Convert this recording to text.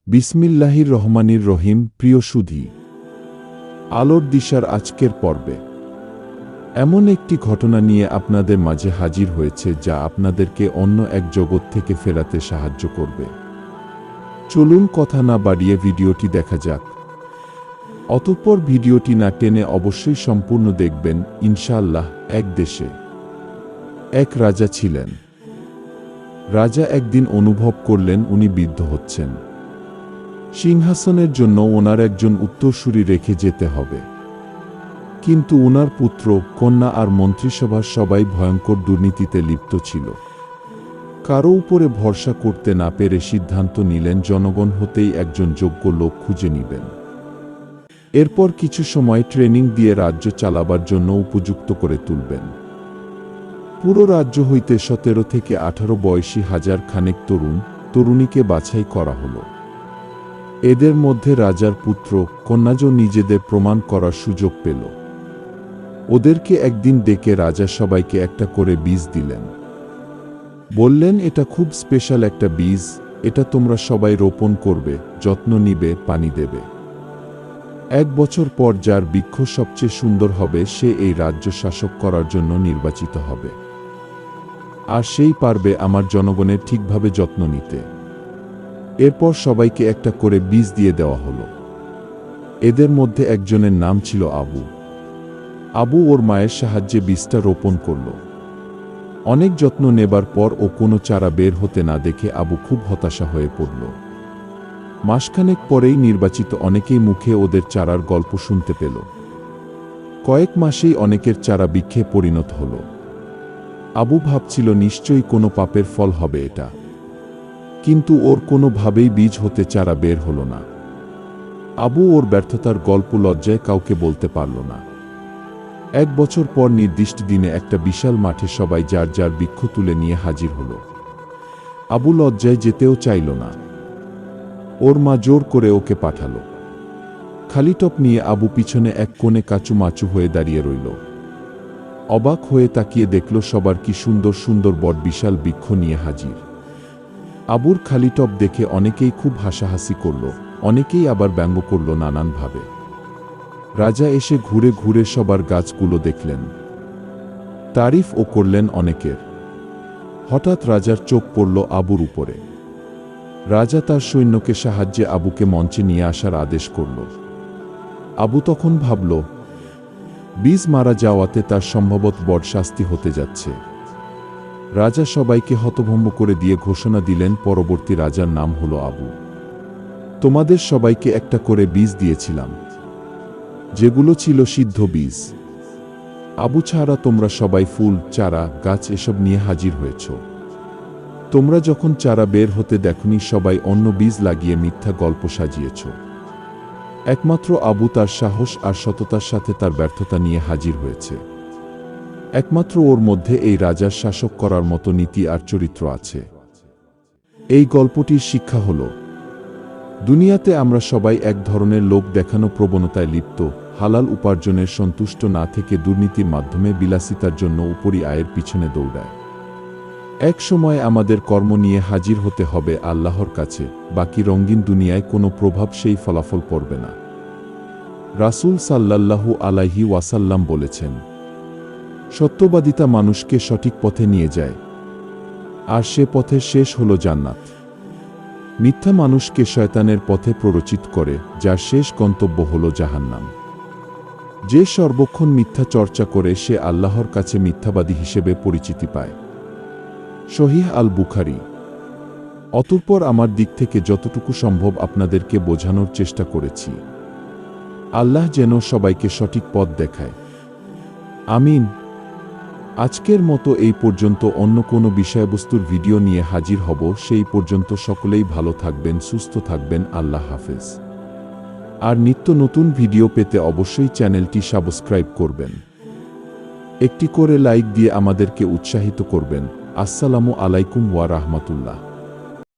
বিসমিল্লাহির রহমানির রহিম। প্রিয় সুধী, আলোর দিশার আজকের পর্বে এমন একটি ঘটনা নিয়ে আপনাদের মাঝে হাজির হয়েছে যা আপনাদেরকে অন্য এক জগৎ থেকে ফেরাতে সাহায্য করবে। চলুন কথা না বাড়িয়ে ভিডিওটি দেখা যাক। অতঃপর ভিডিওটি না টেনে অবশ্যই সম্পূর্ণ দেখবেন ইনশাআল্লাহ। এক দেশে এক রাজা ছিলেন। রাজা একদিন অনুভব করলেন উনি বৃদ্ধ হচ্ছেন। সিংহাসনের জন্য ওনার একজন উত্তরসূরি রেখে যেতে হবে। কিন্তু ওনার পুত্র, কন্যা আর মন্ত্রিসভার সবাই ভয়ঙ্কর দুর্নীতিতে লিপ্ত ছিল। কারো উপরে ভরসা করতে না পেরে সিদ্ধান্ত নিলেন জনগণ হতেই একজন যোগ্য লোক খুঁজে নিবেন। এরপর কিছু সময় ট্রেনিং দিয়ে রাজ্য চালাবার জন্য উপযুক্ত করে তুলবেন। পুরো রাজ্য হইতে 17 থেকে 18 বয়সী হাজার খানেক তরুণীকে বাছাই করা হলো। এদের মধ্যে রাজার পুত্র, কন্যাজও নিজেদের প্রমাণ করার সুযোগ পেল। ওদেরকে একদিন ডেকে রাজা সবাইকে একটা করে বীজ দিলেন। বললেন, এটা খুব স্পেশাল একটা বীজ, এটা তোমরা সবাই রোপণ করবে, যত্ন নিবে, পানি দেবে। 1 বছর পর যার বৃক্ষ সবচেয়ে সুন্দর হবে সে এই রাজ্য শাসক করার জন্য নির্বাচিত হবে। আর সেই পারবে আমার জনগণের ঠিকভাবে যত্ন নিতে। এরপর সবাইকে একটা করে বীজ দিয়ে দেওয়া হলো। এদের মধ্যে একজনের নাম ছিল আবু। আবু ওর মায়ের সাহায্যে বীজটা রোপণ করল। অনেক যত্ন নেবার পর ও কোনো চারা বের হতে না দেখে আবু খুব হতাশা হয়ে পড়ল। মাসখানেক পরেই নির্বাচিত অনেকেই মুখে ওদের চারার গল্প শুনতে পেল। কয়েক মাসেই অনেকের চারা বৃক্ষে পরিণত হল। আবু ভাবছিল নিশ্চয়ই কোনো পাপের ফল হবে এটা, কিন্তু ওর কোনোভাবেই বীজ হতে চারা বের হলো না। আবু ওর ব্যর্থতার গল্প লজ্জায় কাউকে বলতে পারল না। 1 বছর পর নির্দিষ্ট দিনে একটা বিশাল মাঠে সবাই যার যার বৃক্ষ তুলে নিয়ে হাজির হলো। আবু লজ্জায় যেতেও চাইল না। ওর মা জোর করে ওকে পাঠালো। খালি টপ নিয়ে আবু পিছনে এক কোণে কাচুমাচু হয়ে দাঁড়িয়ে রইল। অবাক হয়ে তাকিয়ে দেখল সবার কি সুন্দর সুন্দর বট বিশাল বৃক্ষ নিয়ে হাজির। আবুর খালি টপ দেখে অনেকেই খুব হাসাহাসি করল, অনেকেই আবার ব্যঙ্গ করল নানানভাবে। রাজা এসে ঘুরে ঘুরে সবার গাছগুলো দেখলেন, তারিফও করলেন অনেকের। হঠাৎ রাজার চোখ পড়ল আবুর উপরে। রাজা তার সৈন্যকে সাহায্যে আবুকে মঞ্চে নিয়ে আসার আদেশ করল। আবু তখন ভাবল, বীজ মারা যাওয়াতে তার সম্ভবত বড় শাস্তি হতে যাচ্ছে। রাজা সবাইকে হতভম্ব করে দিয়ে ঘোষণা দিলেন, পরবর্তী রাজার নাম হলো আবু। তোমাদের সবাইকে একটা করে বীজ দিয়েছিলাম, যেগুলো ছিল সিদ্ধ বীজ। আবু ছাড়া তোমরা সবাই ফুল, চারা, গাছ এসব নিয়ে হাজির হয়েছ। তোমরা যখন চারা বের হতে দেখনি সবাই অন্য বীজ লাগিয়ে মিথ্যা গল্প সাজিয়েছ। একমাত্র আবু তার সাহস আর সততার সাথে তার ব্যর্থতা নিয়ে হাজির হয়েছে। একমাত্র ওর মধ্যে এই রাজার শাসক করার মতো নীতি আর চরিত্র আছে। এই গল্পটির শিক্ষা হল, দুনিয়াতে আমরা সবাই এক ধরনের লোক দেখানো প্রবণতায় লিপ্ত, হালাল উপার্জনের সন্তুষ্ট না থেকে দুর্নীতির মাধ্যমে বিলাসিতার জন্য উপরি আয়ের পিছনে দৌড়ায়। এক সময় আমাদের কর্ম নিয়ে হাজির হতে হবে আল্লাহর কাছে, বাকি রঙিন দুনিয়ায় কোনো প্রভাব সেই ফলাফল পড়বে না। রাসূল সাল্লাল্লাহু আলাইহি ওয়াসাল্লাম বলেছেন, সত্যবাদিতা মানুষকে সঠিক পথে নিয়ে যায়, আর সে পথের শেষ হল জান্নাত। মিথ্যা মানুষকে শয়তানের পথে প্ররোচিত করে, যার শেষ গন্তব্য হল জাহান্নাম। যে সর্বক্ষণ মিথ্যা চর্চা করে সে আল্লাহর কাছে মিথ্যাবাদী হিসেবে পরিচিতি পায়। সহিহ আল বুখারী। অতঃপর আমার দিক থেকে যতটুকু সম্ভব আপনাদেরকে বোঝানোর চেষ্টা করেছি। আল্লাহ যেন সবাইকে সঠিক পথ দেখায়। আমিন। আজকের মতো এই পর্যন্ত। অন্য কোনো বিষয়বস্তুর ভিডিও নিয়ে হাজির হব। সেই পর্যন্ত সকলেই ভালো থাকবেন, সুস্থ থাকবেন। আল্লাহ হাফেজ। আর নিত্য নতুন ভিডিও পেতে অবশ্যই চ্যানেলটি সাবস্ক্রাইব করবেন। একটি করে লাইক দিয়ে আমাদেরকে উৎসাহিত করবেন। আসসালামু আলাইকুম ওয়া রাহমাতুল্লাহ।